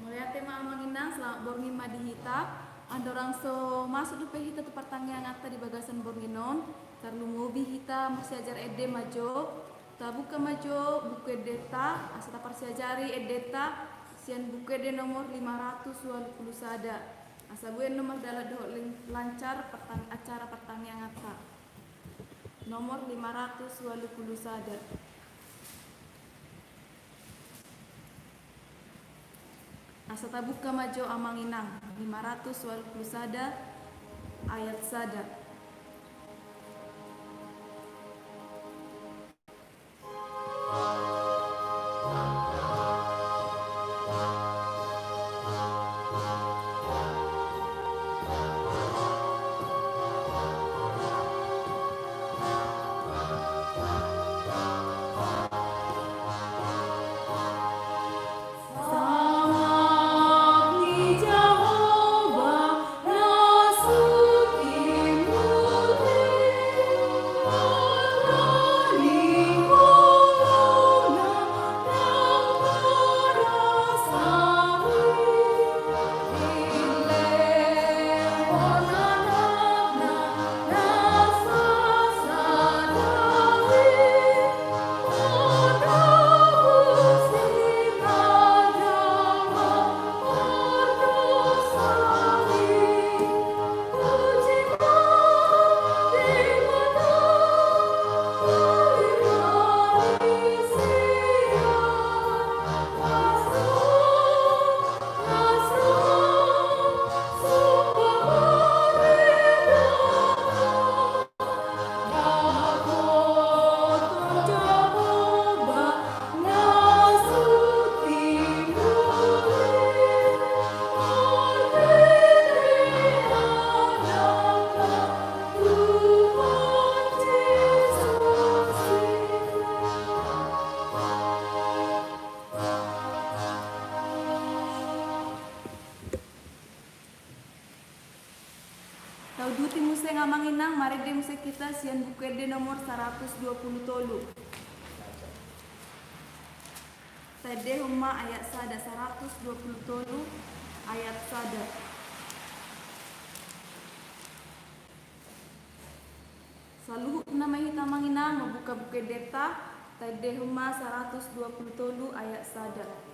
Mulai tema manginang selamat borngin madihita. Andorang so masuk dupe hita tu pertanyaan ngata di bagasan bornginon. Tarlungobi hita masih ajar ede majo. Ta buka majo buku edeta asata parsiajari edeta sian buku ede nomor 520 sada. Asa buen nomor dalam doh lancar acara pertanyaan ngata. Nomor 520 sada. Asata buka majo amanginang 520 sada ayat sada. Tau duti muse ngamanginang mari de muse kita sian buku ede nomor 120 tolu. Tede huma ayat sada 120 tolu ayat sada. Saluhu nama hita manginang membuka buku deta tede huma 120 tolu ayat sada.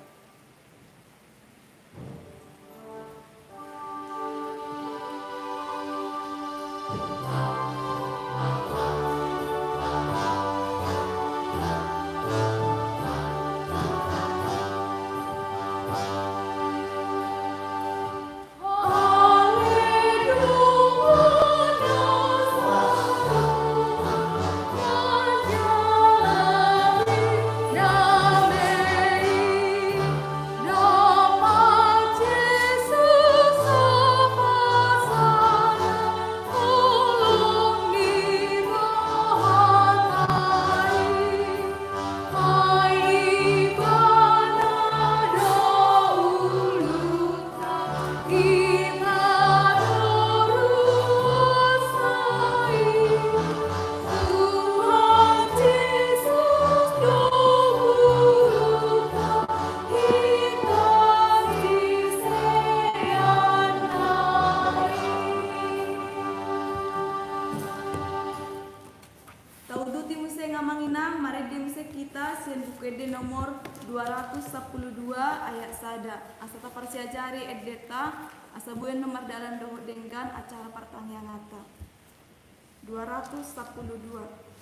Nomor 212 ayat sada asata parsiajari edeta asabuen nomor dalam doho denggan acara pertanyaan ngata 212.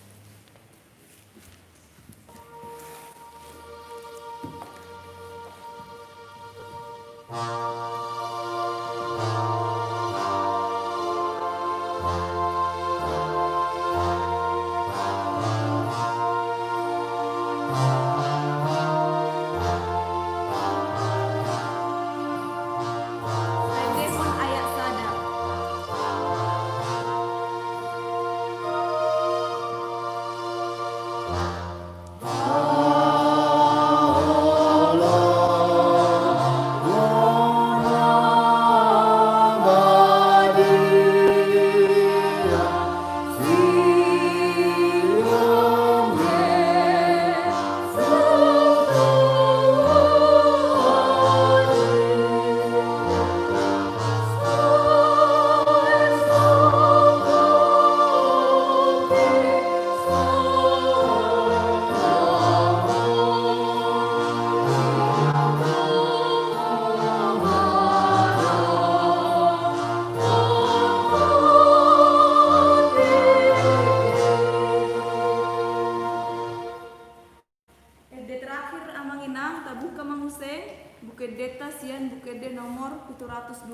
tabuka manguse buku data sian buku D nomor 720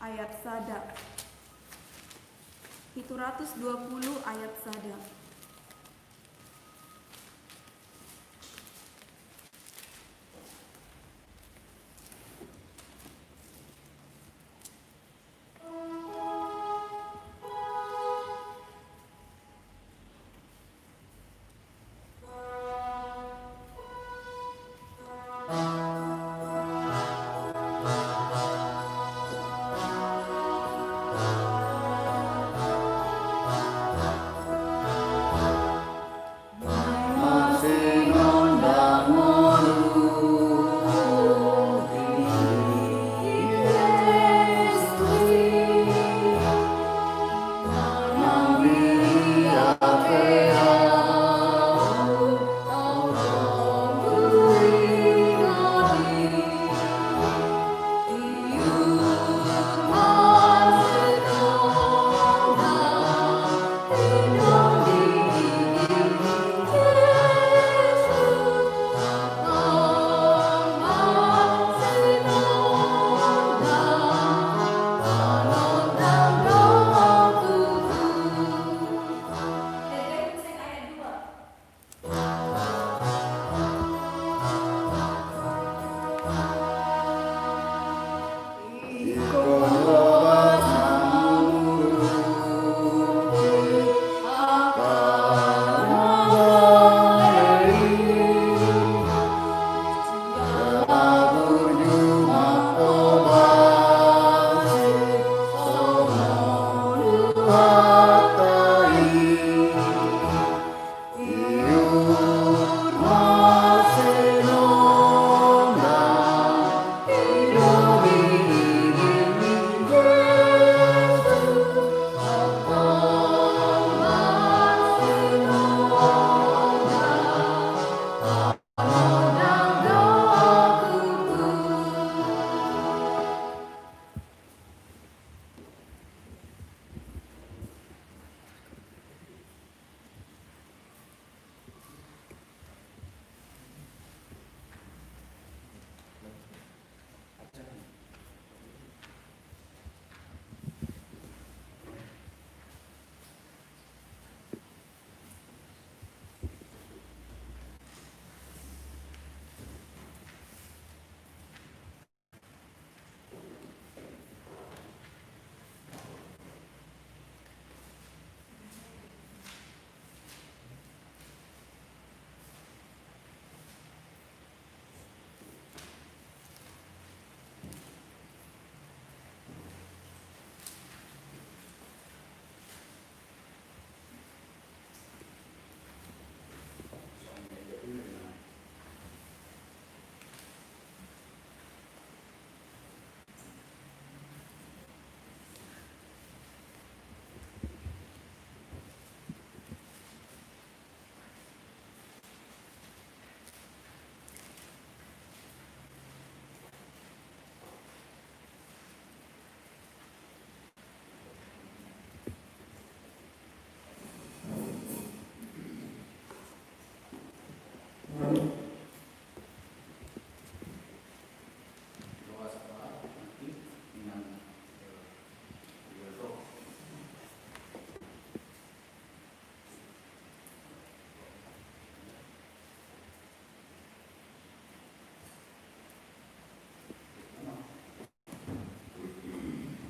ayat sada. 720 ayat sada.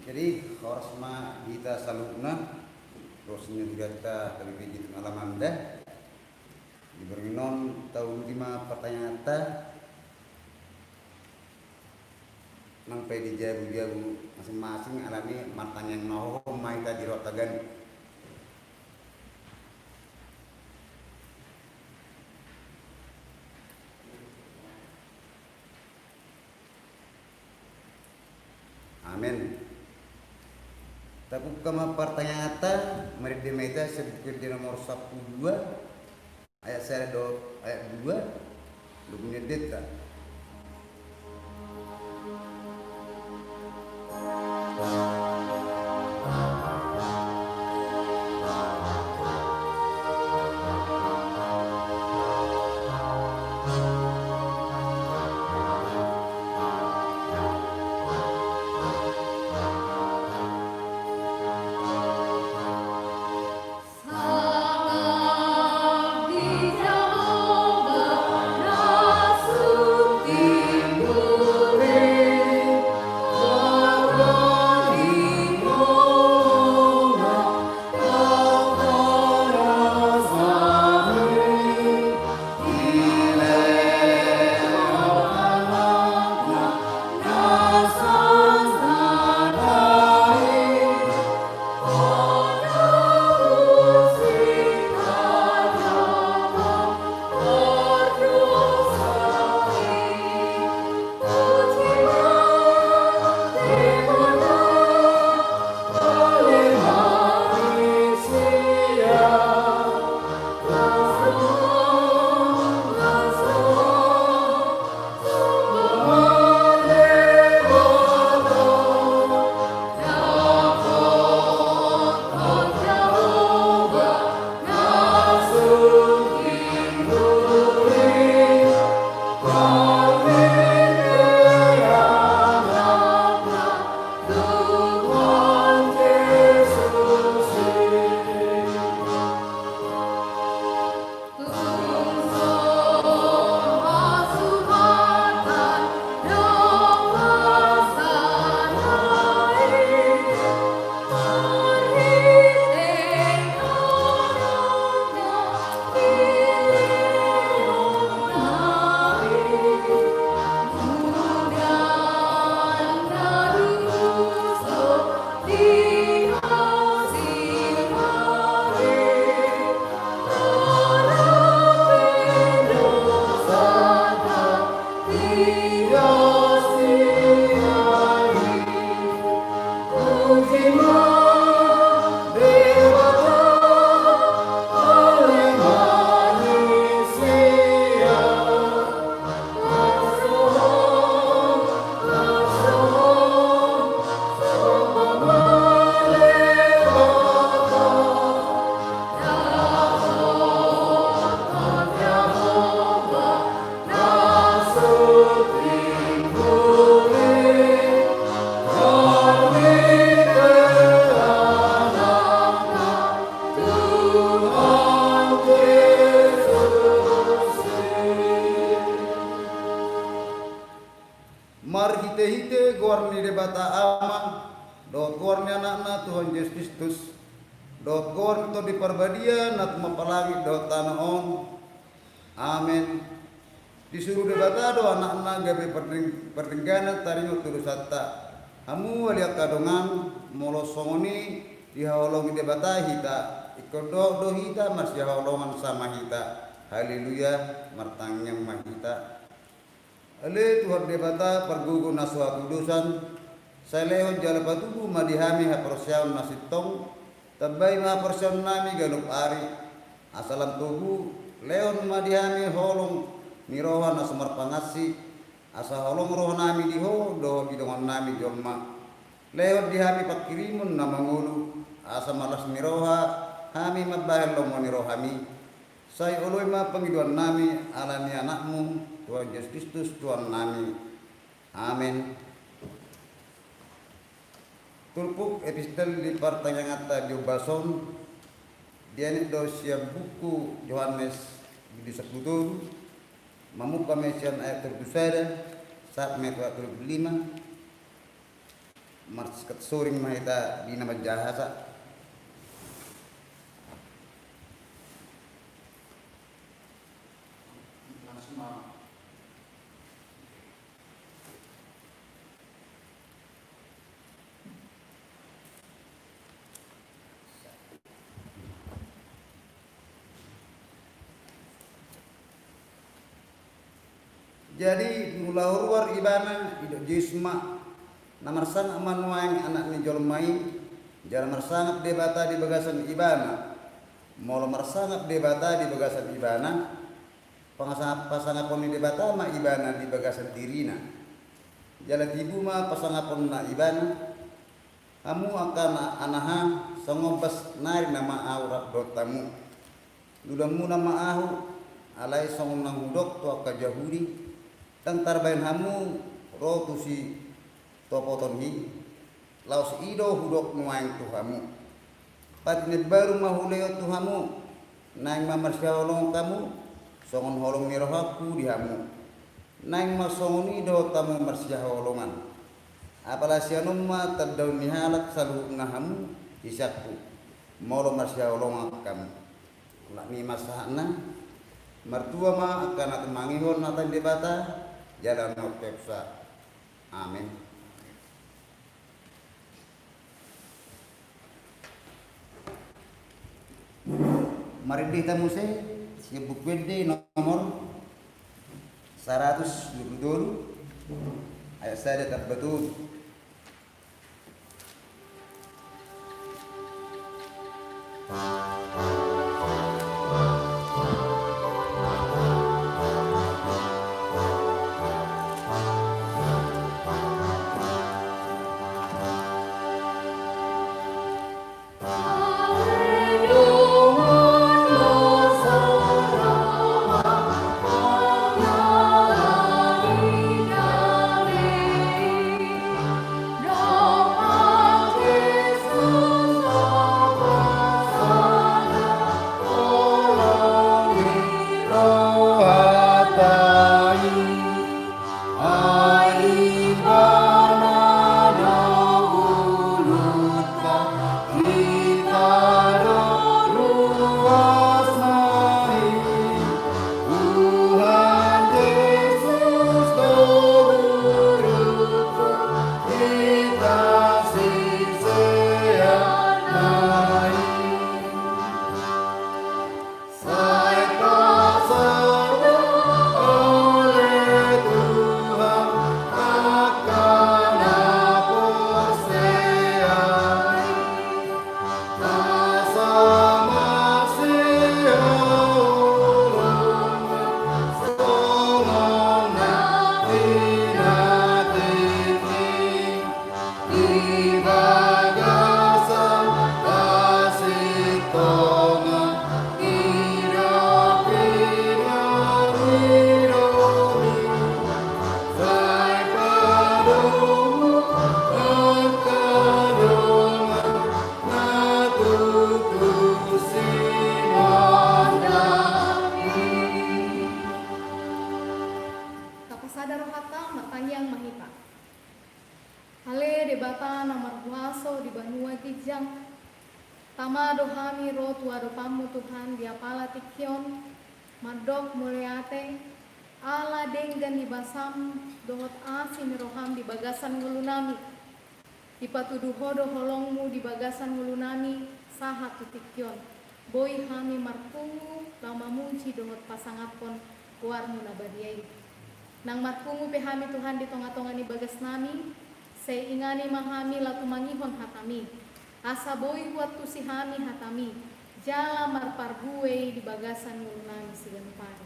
Jadi Horsma Gita Salukna Rosnya Gata Televisi Pengalaman dah diberi non tahun 5 pertanyaan nampai dijabu-jabu masing-masing alami matanya yang noho maita dirotagan amin. Tapi kama pertanyaan mari demeta sebut di nomor 12 ayat 2 lu punya data. Mari hite gorni debata ama dot gorni anak-anak Tuhan Yesus Kristus dot gorni to di perbadia nat mapalagi dot tanah on. Amin. Disuruh debata do anak-anak gabe perdenggana taringo tudu satta. Hamu waliak kadongan molo songoni dihaolongi debata hita ikodo do hita masih haolongan sama hita. Haleluya martangyang mahita. Ale Tuhan debata pergugu naswa kudusan saleho jala patubu madihami hapersiaun nasitong tabai ma persiaun nami galup ari asalam tubu leon madihami holong miroha nasumar pangasi asa holong roh nami diho do bidongan nami jolma leon dihami pakirimun namangulu asa malas miroha hami mabahel lomoni rohami sai oloi ma pengiduan nami alani anakmu Tuhan Yesus Kristus Tuhan nami. Amin. Tulpuk epistel di pertanyaan diobason dianit dosia buku Yohanes di Sekutu mamuka mesian ayat tertusada saat metode 35 marskat soring mahita di nama jahasa. Jadi mula luar ibana idok jisma namar sang amanuang anak ni jolmai jalan marsangap debata di bagasan ibana molo marsangap debata di bagasan ibana pasangan poni debata ma ibana di bagasan dirina jalan tibu ma pasangan ponna ibana kamu akan anaha sangobas nari nama aurat dotamu dudamu nama ahu alai song nang hudok tu akajahuri tang tarbain hamu rotu si topoton hi laos ido hudok nuang tuhamu patine baru mahuleo tuhamu naing mamarsia holong kamu songon holong nirohaku dihamu naing masongon ido tamu marsia holongan apalah sianum ma tadaun nihalak salu ngahamu isakku molo marsia holongan kamu lak ni masahna mertua ma akan atemangihon natan debata jalan nokepsa. Amin. Mari kita musik sibuk wede nomor 122 ayat saya tak betul. Kapasada rohata matanyang mahita. Ale debata namar huaso di banua kijang. Tama dohami ro tua dopamu Tuhan diapala tikion. Madok muliate. Ala denggan di basam dohot asin roham di bagasan ngulunami. Dipatuduh hodo holongmu di bagasan ngulunami sahat tikion. Boy hami marpungu lama munci dohot pasangapon warmu nabadiai. Nang marpungu pehami Tuhan di tonga-tonga ni bagas nami. Saya ingani mahami latu mangihon hatami. Asa boy buat tu si hami hatami. Jala marparbuwe di bagasan ngulunami siganpani.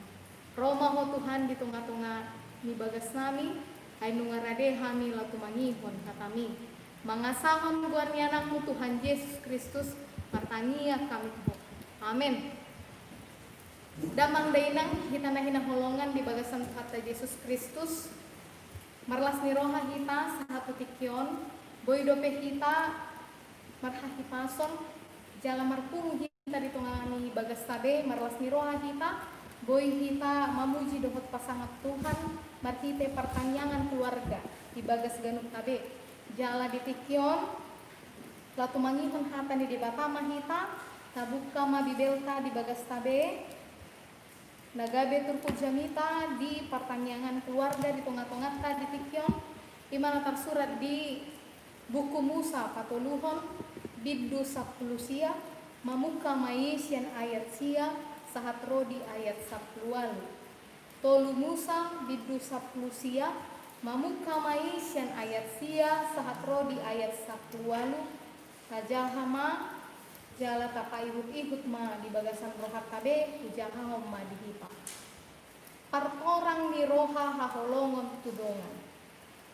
Roma ho Tuhan di tengah-tengah ni bagas nami. Ay nungarade hami latu mangihon hatami. Mangasahon buat ni anakmu Tuhan Yesus Kristus. Martangia kami ho. Amin. Damang dainang hita na hinaholongan di bagasan kata Yesus Kristus. Marlas ni roha hita satu tikyon. Boy dope hita marhahipason. Jala marpung hita di tengah ni bagas tabe. Marlas ni roha hita. Boy hita mamuji dohot pasangat Tuhan. Marhite pertanyaan keluarga di bagas ganuk tabe. Jala di tikyon. Latu mangihon hata di debatama hita. Tabuka mabibelta di bagas tabe. Nagabe turku jamita di pertanyaan keluarga di tengah-tengah di tikyon. Di mana tersurat di buku Musa patoluhon biddu sapulusia mamuka maisian ayat sia sahat rodi ayat 10 tolu Musa biddu sapulusia mamuka maisian ayat sia sahat rodi ayat 10 kajahama jala tapai ihut ma di bagasan rohat tabe ujaha ma dihipa partorang ni roha haholongon tudongan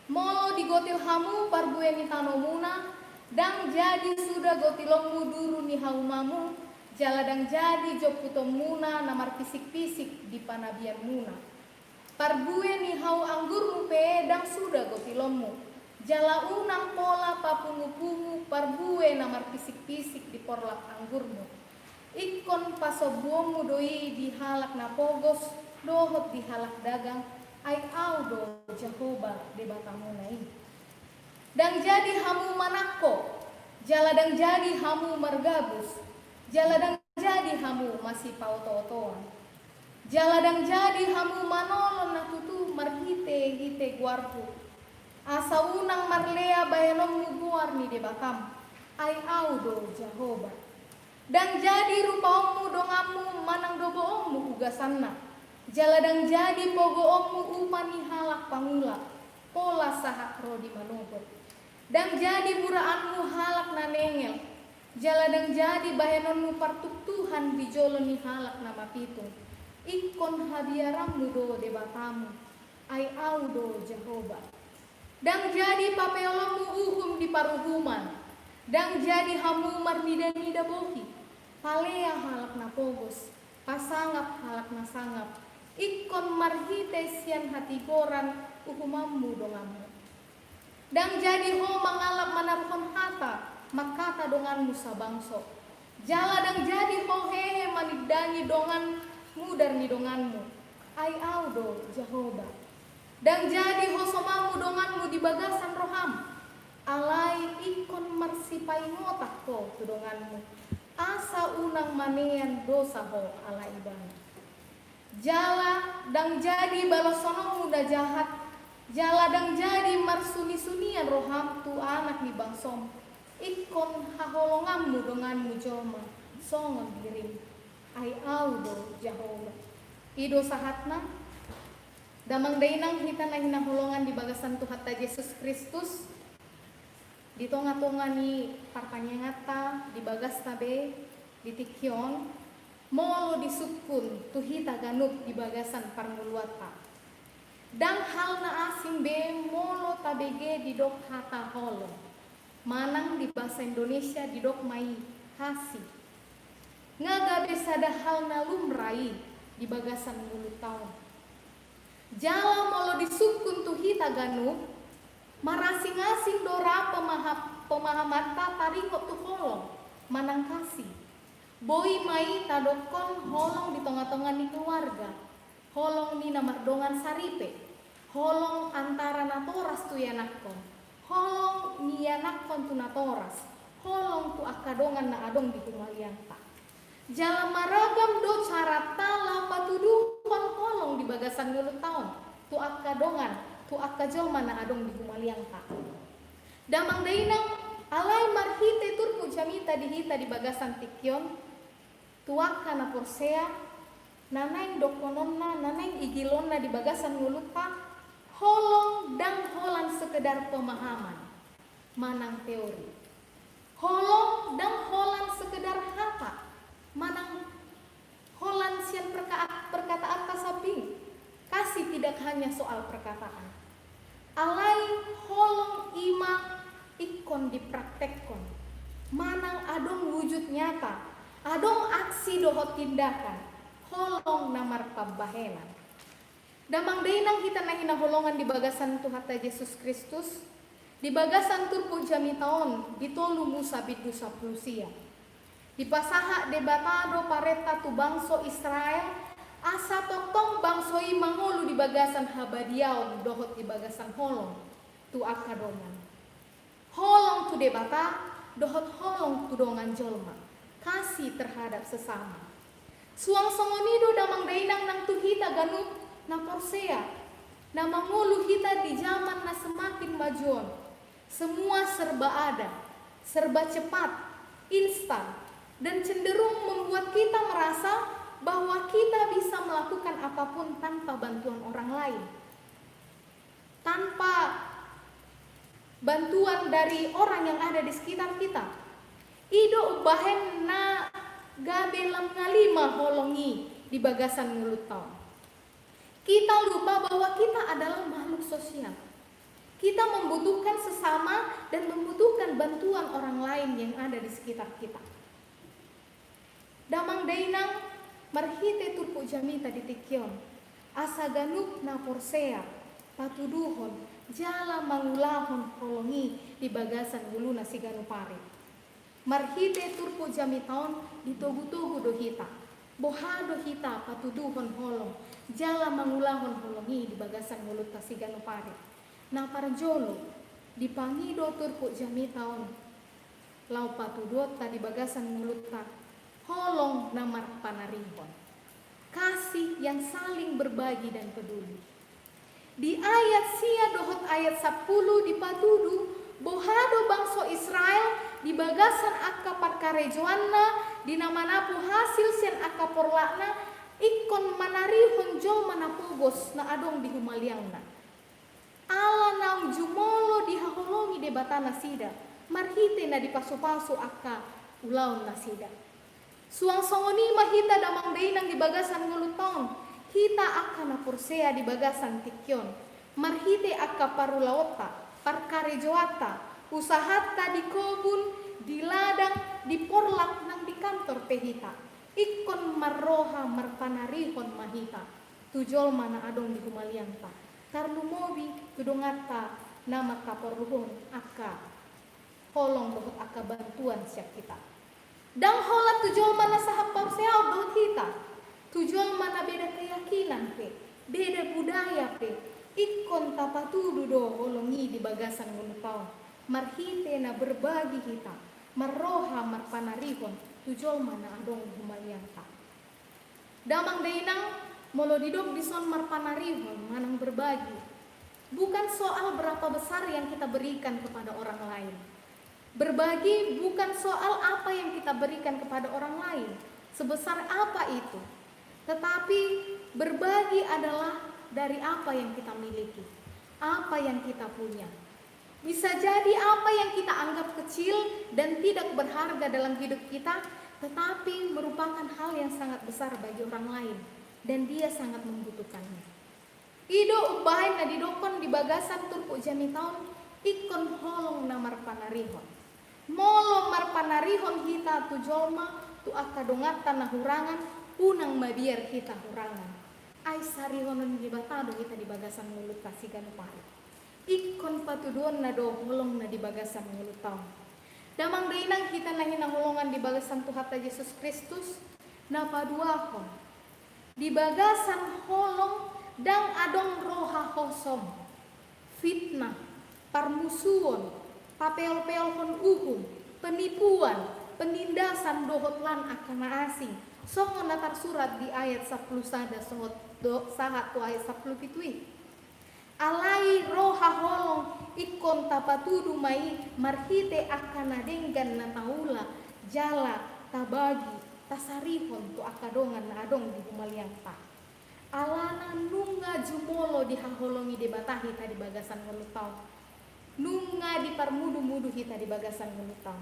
molo digotil hamu parbue ni tanomuna dang jadi sudah gotilongmu duru ni haumamu jaladang jadi joputomuna namar pisik-pisik di panabian muna parbue ni hau anggurmu pe dang sudah gotilongmu jala unang pola papungu-pungu parbue namar pisik-pisik di porlap anggurmu ikon pasobuomu doi dihalak napogos dohot dihalak dagang ai audo Jehovah de batamu nai dang jadi hamu manako jala dang jadi hamu margabus jala dang jadi hamu masih pauto-otoan jala dang jadi hamu manolon natutu marhite hite guarpu asa unang marlea bayanom muguar ni de batam ai audo Jehovah dan jadi rupamu dongamu manang dobomu ugasanna jaladang jadi pogo ommu upani halak pangula pola sahat rodi manungkut dan jadi buraanmu halak nanengel jaladang jadi bahenonmu partuk Tuhan bijoloni halak nama pitung ikon habiarammu do debatamu ai audo Jehovah dan jadi papeolommu uhum di paruhuman dan jadi hamu marnida-nida bohi palea halak napogos pasangap halak nasangap ikon marhite sian hati goran uhumammu donganmu dan jadi ho mangalap manarhon hata makata donganmu sabangso jala dan jadi ho hehe manigdangi dongan mudar ni donganmu ai audo Jehovah dan jadi ho somamu donganmu di bagasan roham alai ikon marsipai ngotak ko tu donganmu asa unang manean dosa ho alai ibana jala dang jadi balosono muda jahat jala dang jadi marsuni-sunian roham tu anak ni bangsom ikon haholonganmu donganmu joma songon dirim ai audo Jehovah ido sahatna damang dainang hita na hinaholongan di bagasan tu hatta Yesus Kristus di tonga-tonga ni parpanyangata di bagas tabe di tikyon molo disukun tuhita ganuk di bagasan parmuluata dang hal na asing be molo tabege di dok hata holo manang di bahasa Indonesia di dok mai hasi ngagabe sada hal na lumrai di bagasan mulut tahun jala molo disukun tuhita ganuk marasing-asing dora pemahamata taringot tu holong manang kasih boy mai tadokon holong di tengah-tengah ni keluarga holong ni namardongan saripe holong antara natoras tu yanakon holong nianakon tu natoras, holong tu akadongan na adong di kumalianta. Jalan maragam do cara tala patuduhon holong di bagasan dulu tahun, tu akadongan, tu akajolma na adong di kumalianta. Damang dainang alay marhite turpu jamita dihita di bagasan tikyon, tuaka na porsea, nanaing dokononna, nanaing igilonna di bagasan nguluta, holong dan holan sekedar pemahaman, manang teori. Holong dan holan sekedar hata, manang holan sian perkataan kasabing, kasih tidak hanya soal perkataan. Alai holong ima ikon dipraktekkan, manang adong wujud nyata, adong aksi dohot tindakan, holong namar pambahelan. Damang dainang kita nahina holongan di bagasan Tuhan Yesus Kristus, di bagasan turpu jami taon, ditolu Musa bidusa Prusia. Di pasaha debatado pareta tu bangso Israel, asa totong bangsoi mangolu di bagasan habadiaon, dohot di bagasan holong, tu akadongan. Holong tu debata, dohot holong tu dongan jolma, kasih terhadap sesama. Suang songonido damang dainang nang tuhita ganut na porsea, na mangulu hita di zaman na semakin majuan. Semua serba ada, serba cepat, instan, dan cenderung membuat kita merasa bahwa kita bisa melakukan apapun tanpa bantuan orang lain. Tanpa bantuan dari orang yang ada di sekitar kita. Ido ubahen na gabelam ngalima holongi di bagasan mulut tahun. Kita lupa bahwa kita adalah makhluk sosial. Kita membutuhkan sesama dan membutuhkan bantuan orang lain yang ada di sekitar kita. Damang dainang marhite turpu jamita di tikyon, asa ganuk na porsea, patuduhon, jala mangulahon holongi di bagasan guluna si ganupari. Marhite turpu jamitaon ditogu-togu dohita, bohado hita patuduhon holong, jala mangulahon holongi di bagasan guluta si ganupari. Na parjolo dipangido turpu jamitaon, lau patudot di bagasan guluta, holong namar panarihon. Kasih yang saling berbagi dan peduli. Di ayat sia dohot ayat 10 dipatudu bohado bangso Israel di bagasan akka parkarejoanna di namanapu hasil sian akka porlakna ikon manarihon jol manapogos na adong di humaliangna. Ala naung jumolo di haholongi debatana sida marhite na di pasu-pasu akka ulaon na sida. Suang songoni mahita damang dainang di bagasan nguluton, hita akka na porsea di bagasan tikyon, marhite akka parulawota, parkarejoata, usahata di kobun, di ladang, di porlak nang di kantor pehita, ikon marroha marpanarihon mahita, tujol mana adong di humalianta, tarlumobi tudongata nama kaporluhon akka, holong dohot akka bantuan siap kita. Dang hola tujol mana sahap pauseo dohot hita, tujol mana beda keyakinan pe, beda budaya pe, ikon tapatudu do holongi di bagasan ngunupau, marhite na berbagi hita, marroha marpanarihon, tujol mana adong humalianta. Damang dainang molodidok dison marpanarihon manang berbagi. Bukan soal berapa besar yang kita berikan kepada orang lain. Berbagi bukan soal apa yang kita berikan kepada orang lain, sebesar apa itu. Tetapi berbagi adalah dari apa yang kita miliki, apa yang kita punya. Bisa jadi apa yang kita anggap kecil dan tidak berharga dalam hidup kita, tetapi merupakan hal yang sangat besar bagi orang lain dan dia sangat membutuhkannya. Ido ubahin na didokon di bagasan turpu jami taon ikon holong namar panarihon. Molo marpanarihon hita tu jolma tu akadongata na hurangan unang mabiar kita hurangan. Ay sarihonon gibatado kita di bagasan mulut kasigan pari. Ikon patuduan na do holong na di bagasan mulut taon. Damang dainang kita nahina holongan di bagasan Tuhan Yesus Kristus na paduahon. Di bagasan holong dang adong roha hosom, fitnah, parmusuon, papel-pel hon uhum, penipuan, penindasan dohot lan akana asing. Songon natar surat di ayat 10 sada sahat tu ayat 10 pitui. Alai roha holong ikon tapatudu mai marhite akana denggan na taula jala tabagi tasarihon tu akadongan na adong di humaliang ta. Alana nunga jumolo di haholongi debatahi tadi bagasan ngelutau. Nunga di parmudu-mudu hita di bagasan ngelutau.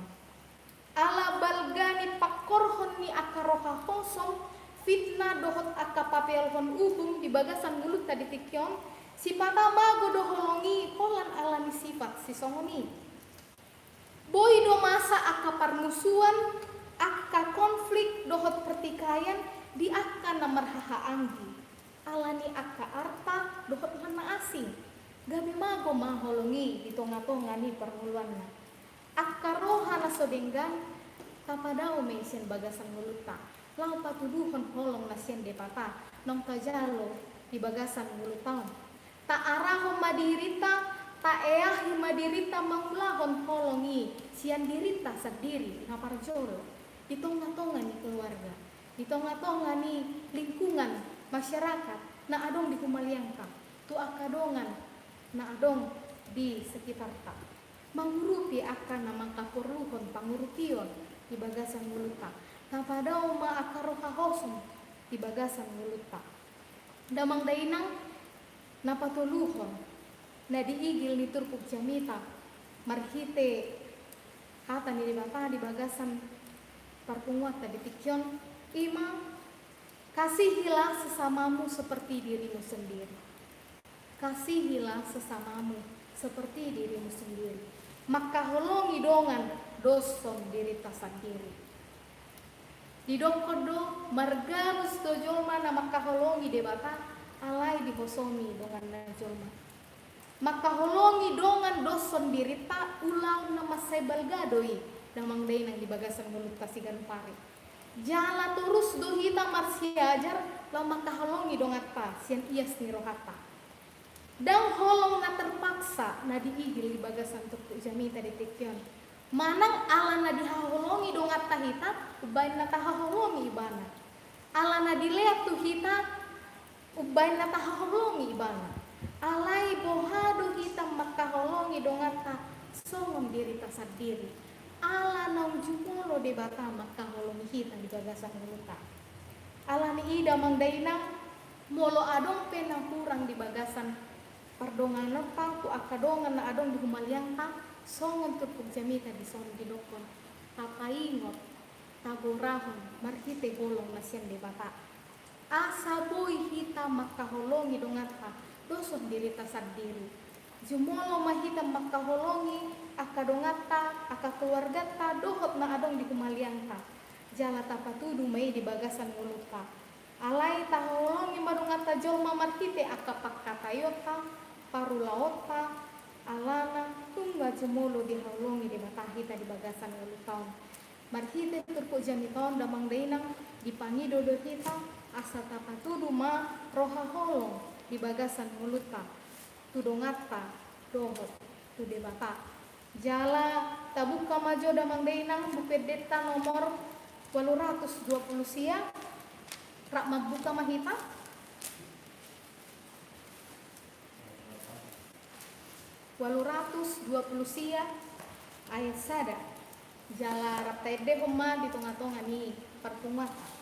Ala balgani pakorhon ni akaroha hosong fitnah dohot akapapelhon uhum di bagasan mulut tadi tikyon si patama godoholongi holan alami sifat si songoni boy do masa akaparmusuan akka konflik dohot pertikaian di akka namarhaha anggi alani akka arta dohot lana asing gabi mago maholongi di tonga-tonga ni permuluanna akka roha nasodenggan kapadao mention bagasan muluta lau patuduhon holong nasian depata nong tajalo di bagasan mulutaon ta arahon madirita ta eahi madirita mangulahon holongi sian dirita sadiri naparjoro di tonga-tonga ni keluarga di tonga-tonga ni lingkungan masyarakat na adong di kumaliangka tu akadongan na adong di sekitar ta mangurupi akan namang kapuruhon pangurupion di bagasan muluta tapadao ma akaroha hosong di bagasan muluta damang dainang napatuluhon na diigil ni turpuk jamita marhite hata ni bapa di bagasan parpunguat di tikyon ima kasihilah sesamamu seperti dirimu sendiri kasihilah sesamamu seperti dirimu sendiri maka holongi dongan doson diri tasandiri di dongkodo margarus dojolma na maka holongi debata alai dihosomi dongan najolma maka holongi dongan doson diri ta ulau nama sebal gadoi damang dainang di bagasan mulut kasigan pare jala terus dohita marsiajar lau maka holongi dongat ta sian ias ni rohata dang holong na terpaksa na diigil di bagasan tukuk jamita di tikyon manang ala na dihaholongi dongat tahita ubay na tahaholongi ibana ala na dileat tu hita ubay na tahaholongi ibana alai bohado hita makaholongi dongat ta songon diri ta sadiri ala naung jumolo debata makaholongi hita di bagasan muluta ala ni ida mangdainang molo adong penang kurang di bagasan pardongan napa tu akadongan na adong di humaliang ta songon turpuk jamita di son di dokon tapaingot tagorahon marhite holong nasian debata asa boy hita makaholongi dongat ta doson diri ta sadiri jumolo mahita makaholongi akadongat ta aka keluarga ta dohot na adong di humaliang ta jala tapatudu mai di bagasan mulut ta alai taholongi madongat ta jolma marhite akapak katayota parulaota alana tungga jemolo dihaulongi di batahita di bagasan ulutaon marhite turpuk jamiton damang dainang dipangido do hita asa tapatudu ma roha holong di bagasan muluta tudongata dohot tu debata jala tabuka majo damang dainang bupedeta nomor 820 sia rak mabuka mahita 820 sia ayat sada jala raptede homa di tengah-tengah ni perpumata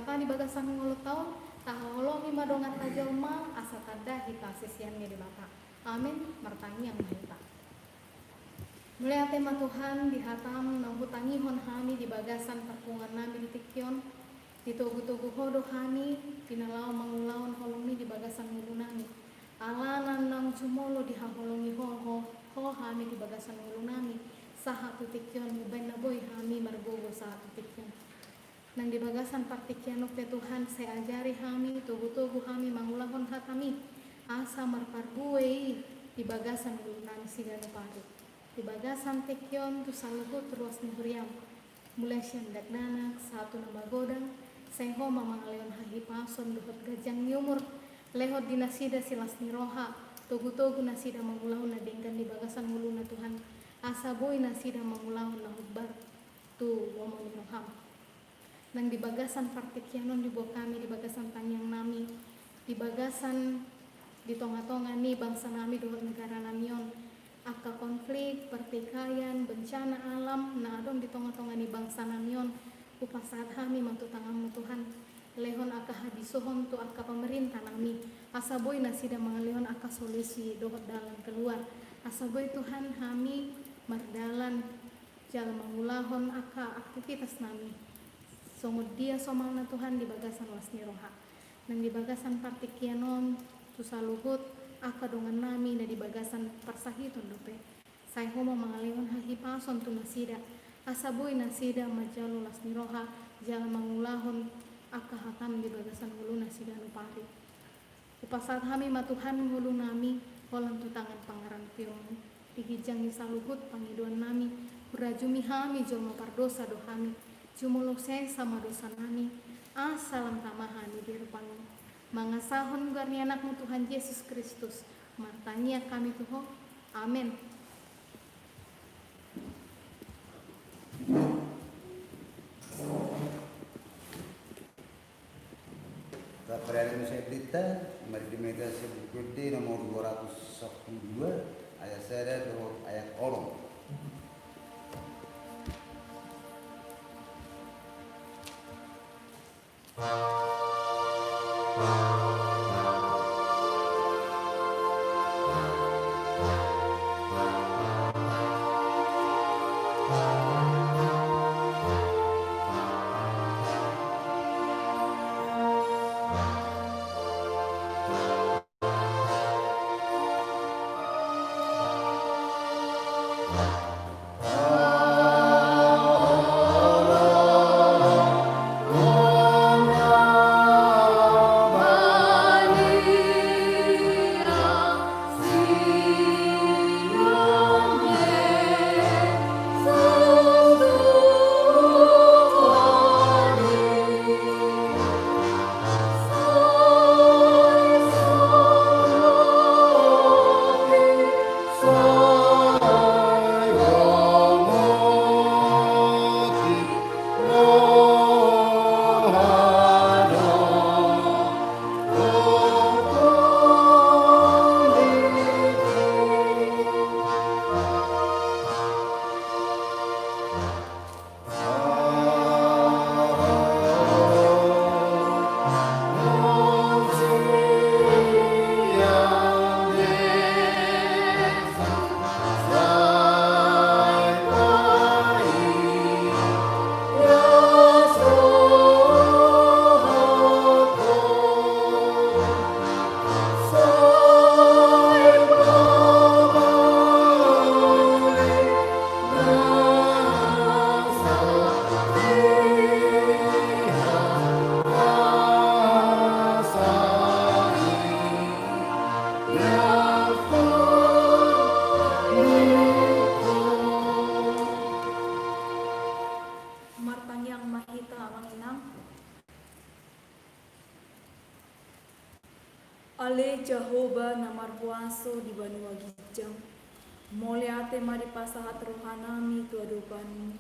bata di bagasan ngulut tahun taholongi madongat tajalma asa tada hita sisiannya di bata. Amin. Martani yang mahita. Mulai tema Tuhan dihatam nang hutangihon hani di bagasan perpungan nami di tikyon di togu-togu hodo hani pinalau mangulaon holongi di bagasan ngulu nami alanan nang cumolo di haholongi ho hami di bagasan ngulu nami saha tikyon mubain na boy hami margogo saha tikyon nang di bagasan partikyan pe Tuhan saya ajari hami togu-togu hami mangulahon hatami asa marparbuei di bagasan ngulu nami sigano pari di bagasan tekyon tu saluhut terus ni huriam mulai siandak danak satu nama godang sengho mamang leon hahipason duhut gajang nyumur lehot dinasida silas ni roha togu-togu nasida mangulahun na dengkan di bagasan ngulu na Tuhan asa boy nasida mangulahun na hudbar tu wamon ni roham nang di bagasan partikyanon di bawah kami di bagasan tanyang nami di bagasan di tonga-tonga ni bangsa nami duhut negara namion aka konflik, pertikaian, bencana alam, na adon di tonga-tonga ni bangsa namion, upasahat kami mantu tanganmu Tuhan, lehon aka habisohon tu aka pemerintah nami, asaboy na sida mga lehon aka solusi dohot dalan keluar, asaboy Tuhan kami mardalan jal mangulahon aka aktivitas nami, songod dia somal na Tuhan di bagasan wasni roha, nang di bagasan partikyanon, tu saluhut, aka dongan nami na di bagasan persahiton dope say homo mangalehon hahipason tu nasida asaboy nasida majalo las niroha jala mangulahon aka hatam di bagasan hulu nasida nupari upasat kami matuhan hulu nami holan tu tangan pangaran piong digijang di saluhut pangiduan nami berajumi hami jolma pardosa do kami jumulo sama dosa nami asalam tamahani di depan mangasahon garni anakmu Tuhan Yesus Kristus matanya kami Tuhan amin. Perayaan Indonesia Berita mari di media sebut nomor 212 ayat saya ayat orang. Ale Jehovah namar puaso di banua gijang. Moleate mari pasahat rohanami tu adopanmu.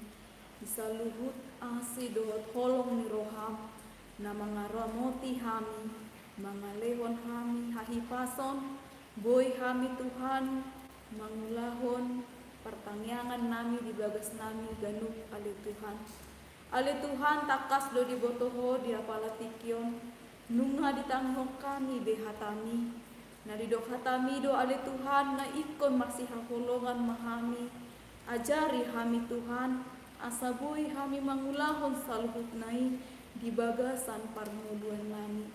Bisa luhut asi dohot holong ni roham. Na mangaramoti hami. Mangalehon hami hahipason. Boy hami Tuhan. Mangulahon pertangyangan nami di bagas nami ganuk ale Tuhan. Ale Tuhan takas do di botoho di apala tikion, nungha ditangho kami behatami. Na di dok hatami do ale Tuhan na ikon masih haholongan mahami. Ajari kami Tuhan, asabui kami mangulahon saluhut nai di bagasan parmuluan nami.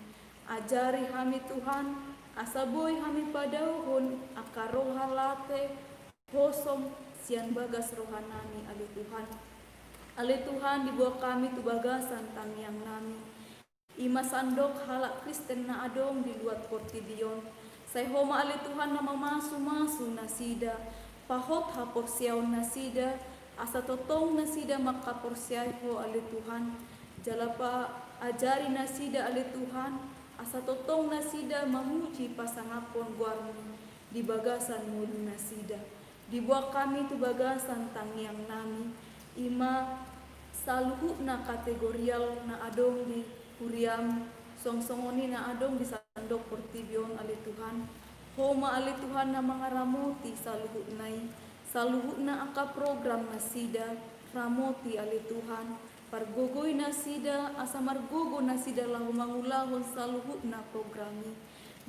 Ajari kami Tuhan, asabui kami padauhon akaroha late hosom sian bagas rohanami ale Tuhan. Ale Tuhan di bawah kami tu bagasan tangiang nami. Ima sandok halak Kristen na adong di luat portibion. Say homa ale Tuhan na mamasu-masu nasida. Pahot ha porsiaw nasida. Asa totong nasida maka porsiay ho ale Tuhan. Jalapa ajari nasida ale Tuhan. Asa totong nasida mamuji pasangapon guarni. Di bagasan mulu nasida. Di bawah kami tu bagasan tangiang nami. Ima saluhu na kategorial na adong di Huriam songsongoni na adong di sandok portibion ale Tuhan. Homa ale Tuhan na mga ramoti saluhu nai. Saluhu na aka program na sida ramoti ale Tuhan. Pargogoy na sida asa margogo na sida lahu mangulahon saluhu na programi.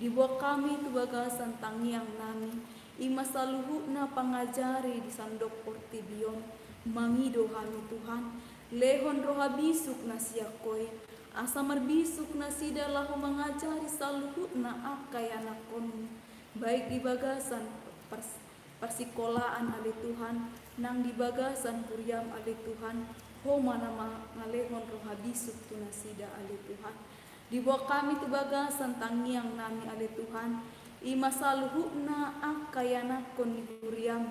Di bawah kami tu bagasan tangiang nami. Ima saluhu na pangajari di sandok portibion. Mangido kami Tuhan, lehon roha bisuk na siyakoy, asa marbisuk na sida lahu mangajari saluhut na akay anakon, baik di bagasan persikolaan ali Tuhan, nang di bagasan Huriam ali Tuhan, homa nama ngalehon roha bisuk tu na sida ali Tuhan. Di bawah kami tu bagasan tangiang nami ali Tuhan, ima saluhut na akay anakon di Huriam,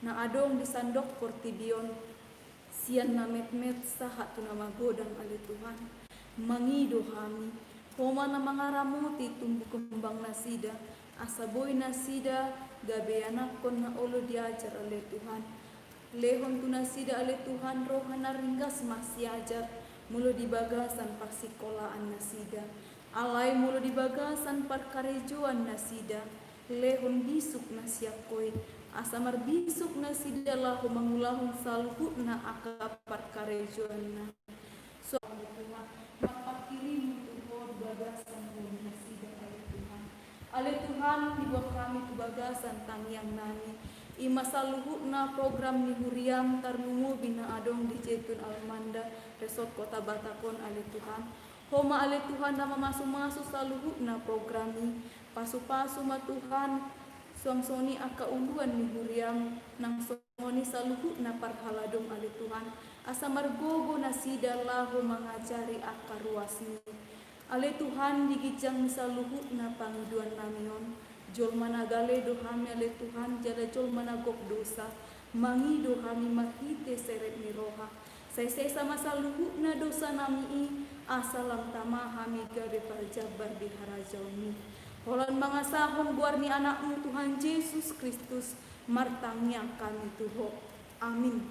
na adong di sandok portibion sian na met-met sahat tu nama godang ali Tuhan. Mangido kami homa na mga ramuti tumbuh kembang nasida asaboy nasida gabe anakon na olo diajar ali Tuhan. Lehon tu nasida ali Tuhan rohan na ringgas masiajar mulo di bagasan parsikolaan nasida. Alay mulo di bagasan parkarejoan nasida. Lehon bisuk nasiakoy asa marbisuk na sida lahu mangulahon saluhut na akapar karejoan na. So Tuhan mapakirim tuhod bagasan na sida ale Tuhan. Ale Tuhan di bawah kami tu bagasan tangiang nami. Ima saluhut na program ni Huriam tarnungu bina adong di Jetun Almanda Resort Kota Batakon ale Tuhan. Homa ale Tuhan na mamasu-masu saluhut na programi. Pasu-pasu ma Tuhan songsoni aka uluan ni Huriam nang songoni saluhut na parhaladong ali Tuhan asa margogo na sida lahu mangajari aka ruasni ali Tuhan digijang saluhut na pangiduan namion jol managale do kami ali Tuhan jada jol managok dosa mangido kami mahite seret ni roha say sama saluhut na dosa nami asalam tama kami gabe parjabar di harajauni. Holan mga sahong buar ni anakmu Tuhan Yesus Kristus martangnya kami Tuho. Amin.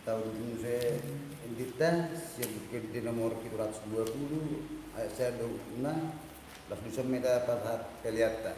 Tahun ini saya edita yang di nomor 720 ayat saya 26 langsung meda pahat kelihatan.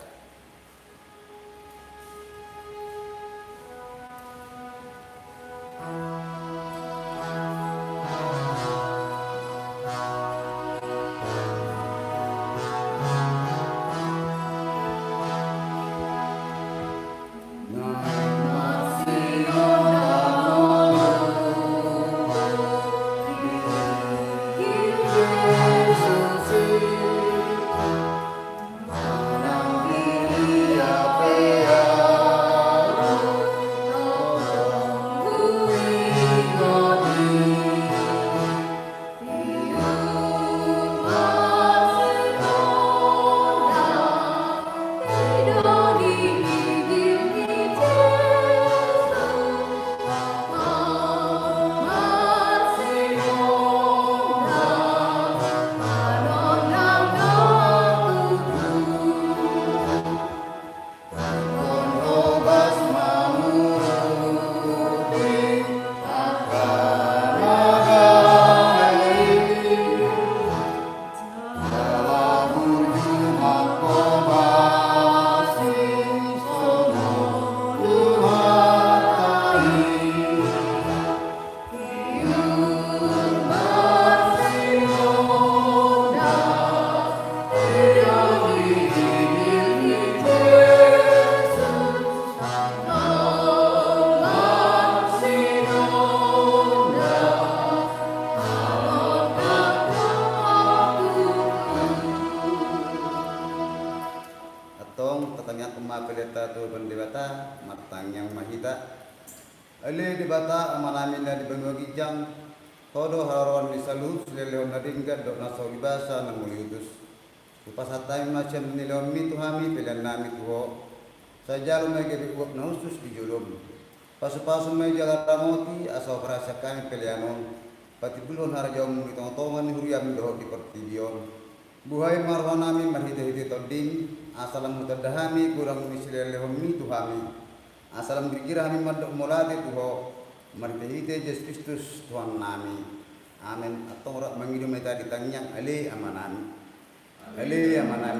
tanya kema peleta tu pendebata matang yang mahita ale debata amalamin dan benua gijang todo harawan disalut leleon nadingga dok naso libasa nang muliutus upasatay macam nilon mi tuhami pilihan nami tuho sajalo may gabi uap na usus di julom pasu-pasu may jalan ramoti asaw kerasa kami pilihanon pati bulon harajong itong-tongan ni huriyam doho di pertidion buhay marwa nami marhiti-hiti toding asalam mutadahami kurang misilelehom mi tuhami asalam girgirahami madok mulati tuho marhiti-hiti Yesus Kristus Tuhan nami amin atong rak mangidu may tadi tangyang ali amanami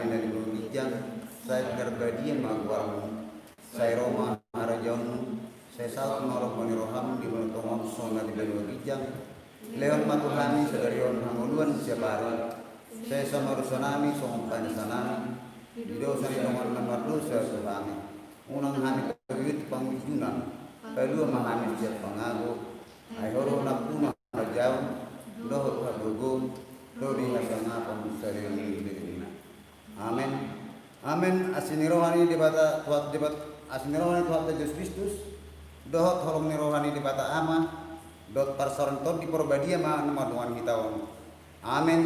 na libugijang saya gerbadian magwarmu saya Roma harajamu saya salat marok maniroham di menutong sona di libugijang leon matuhami sedarion hanguluan siapari saya sama rusanami song panasanami video sari dongan namadu saya suami unang hani kewit pangwijunan kedua mahami siap pangago ay horo nakuna jauh doh hagogo dori hasana pamusarion ini amin amin asini rohani debata tuat debat asini rohani tuat Yesus Kristus dohot holong ni rohani debata ama dot parsaron ton di porbadia ma nama Tuhan kita amin